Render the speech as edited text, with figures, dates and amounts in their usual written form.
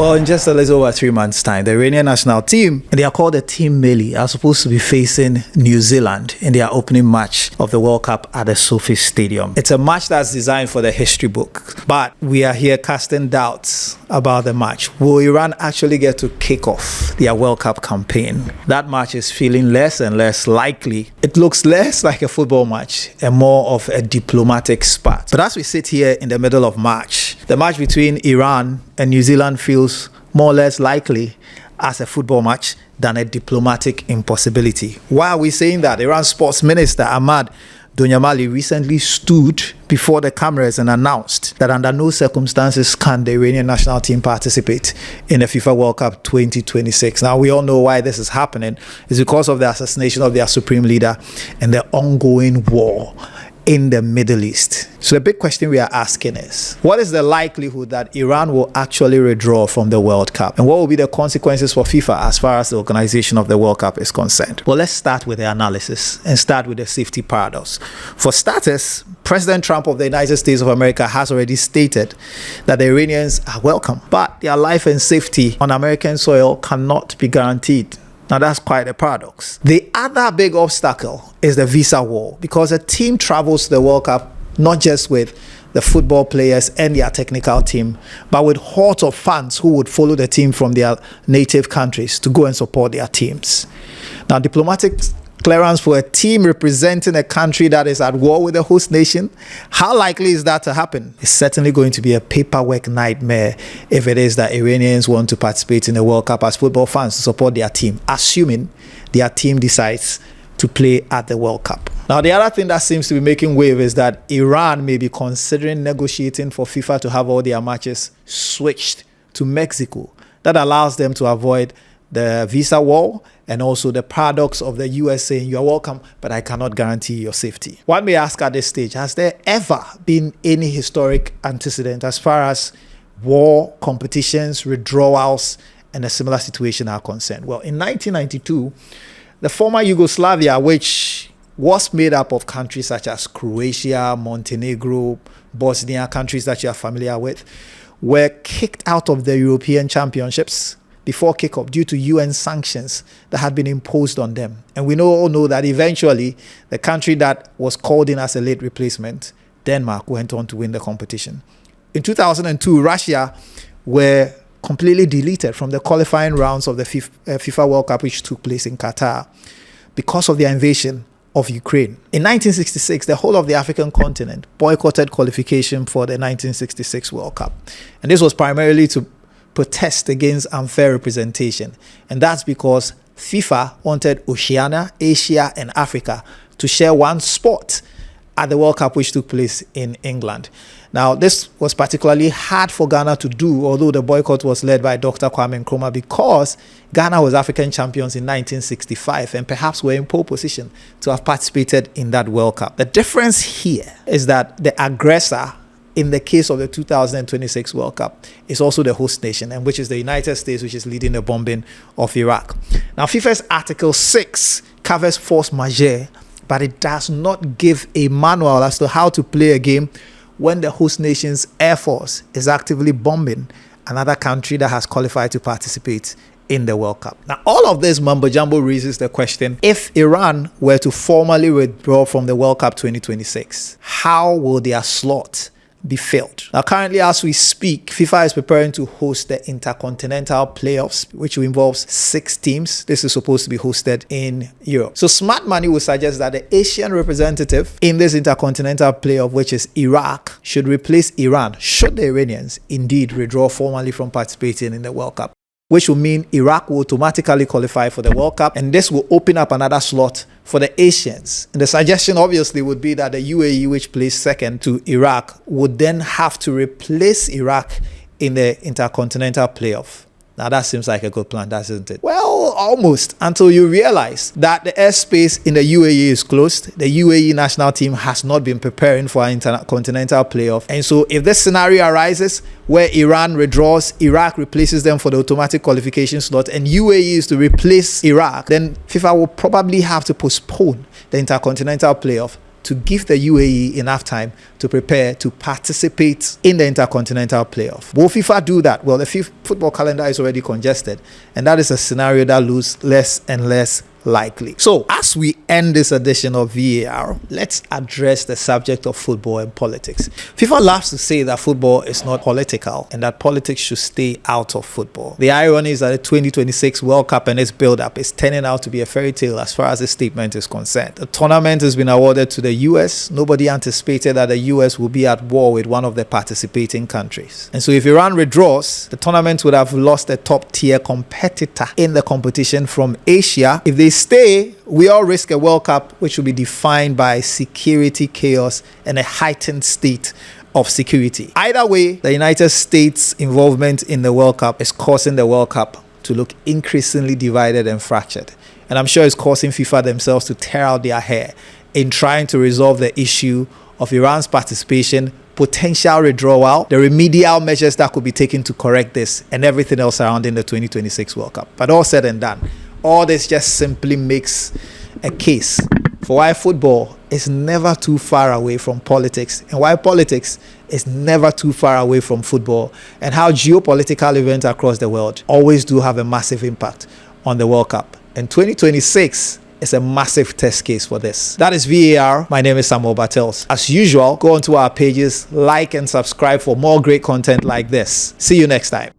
Well, in just a little over 3 months' time, the Iranian national team, and they are called the Team Melli, are supposed to be facing New Zealand in their opening match of the World Cup at the Sophie Stadium. It's a match that's designed for the history book, but we are here casting doubts about the match. Will Iran actually get to kick off their World Cup campaign? That match is feeling less and less likely. It looks less like a football match and more of a diplomatic spat. But as we sit here in the middle of March, the match between Iran and New Zealand feels more or less likely as a football match than a diplomatic impossibility. Why are we saying that? Iran's sports minister Ahmad Donyamali recently stood before the cameras and announced that under no circumstances can the Iranian national team participate in the FIFA World Cup 2026. Now, we all know why this is happening. It's because of the assassination of their supreme leader and the ongoing war in the Middle East. So the big question we are asking is, what is the likelihood that Iran will actually withdraw from the World Cup? And what will be the consequences for FIFA as far as the organization of the World Cup is concerned? Well, let's start with the analysis and start with the safety paradox. For starters, President Trump of the United States of America has already stated that the Iranians are welcome, but their life and safety on American soil cannot be guaranteed. Now, that's quite a paradox. The other big obstacle is the visa wall, because a team travels to the World Cup not just with the football players and their technical team, but with hordes of fans who would follow the team from their native countries to go and support their teams. Now, diplomatic clearance for a team representing a country that is at war with the host nation, how likely is that to happen? It's certainly going to be a paperwork nightmare if it is that Iranians want to participate in the World Cup as football fans to support their team, assuming their team decides to play at the World Cup. Now, the other thing that seems to be making wave is that Iran may be considering negotiating for FIFA to have all their matches switched to Mexico. That allows them to avoid the visa wall and also the paradox of the US saying, you're welcome, but I cannot guarantee your safety. One may ask at this stage, has there ever been any historic antecedent as far as war, competitions, withdrawals, and a similar situation are concerned? Well, in 1992, the former Yugoslavia, which was made up of countries such as Croatia, Montenegro, Bosnia, countries that you are familiar with, were kicked out of the European Championships before kickoff due to UN sanctions that had been imposed on them. And we all know that eventually the country that was called in as a late replacement, Denmark, went on to win the competition. In 2002, Russia were completely deleted from the qualifying rounds of the FIFA World Cup, which took place in Qatar because of their invasion of Ukraine. In 1966, the whole of the African continent boycotted qualification for the 1966 World Cup. And this was primarily to protest against unfair representation. And that's because FIFA wanted Oceania, Asia, and Africa to share one spot at the World Cup, which took place in England. Now, this was particularly hard for Ghana to do, although the boycott was led by Dr. Kwame Nkrumah, because Ghana was African champions in 1965 and perhaps were in pole position to have participated in that World Cup. The difference here is that the aggressor in the case of the 2026 World Cup is also the host nation, and which is the United States, which is leading the bombing of Iraq. Now, FIFA's Article 6 covers force majeure, but it does not give a manual as to how to play a game when the host nation's air force is actively bombing another country that has qualified to participate in the World Cup. Now, all of this mumbo jumbo raises the question, if Iran were to formally withdraw from the World Cup 2026, how will their slot be filled? Now, currently, as we speak, FIFA is preparing to host the Intercontinental Playoffs, which involves 6 teams. This is supposed to be hosted in Europe. So smart money would suggest that the Asian representative in this Intercontinental Playoff, which is Iraq, should replace Iran should the Iranians indeed withdraw formally from participating in the World Cup, which will mean Iraq will automatically qualify for the World Cup, and this will open up another slot for the Asians. And the suggestion obviously would be that the UAE, which placed second to Iraq, would then have to replace Iraq in the Intercontinental Playoff. Now, that seems like a good plan, doesn't it? Well, almost, until you realize that the airspace in the UAE is closed. The UAE national team has not been preparing for an intercontinental playoff. And so if this scenario arises where Iran withdraws, Iraq replaces them for the automatic qualification slot, and UAE is to replace Iraq, then FIFA will probably have to postpone the intercontinental playoff to give the UAE enough time to prepare to participate in the Intercontinental Playoff. Will FIFA do that? Well, the FIFA football calendar is already congested, and that is a scenario that looks less and less likely. So as we end this edition of VAR, let's address the subject of football and politics. FIFA loves to say that football is not political and that politics should stay out of football. The irony is that the 2026 World Cup and its build-up is turning out to be a fairy tale as far as the statement is concerned. The tournament has been awarded to the US. Nobody anticipated that the US will be at war with one of the participating countries. And so if Iran withdraws, the tournament would have lost a top-tier competitor in the competition from Asia. If they stay, we all risk a World Cup which will be defined by security chaos and a heightened state of security. Either way, the United States' involvement in the World Cup is causing the World Cup to look increasingly divided and fractured. And I'm sure it's causing FIFA themselves to tear out their hair in trying to resolve the issue of Iran's participation, potential withdrawal, the remedial measures that could be taken to correct this, and everything else surrounding the 2026 World Cup. But all said and done, all this just simply makes a case for why football is never too far away from politics, and why politics is never too far away from football, and how geopolitical events across the world always do have a massive impact on the World Cup. And 2026 is a massive test case for this. That is VAR. My name is Samuel Bartels. As usual, go onto our pages, like and subscribe for more great content like this. See you next time.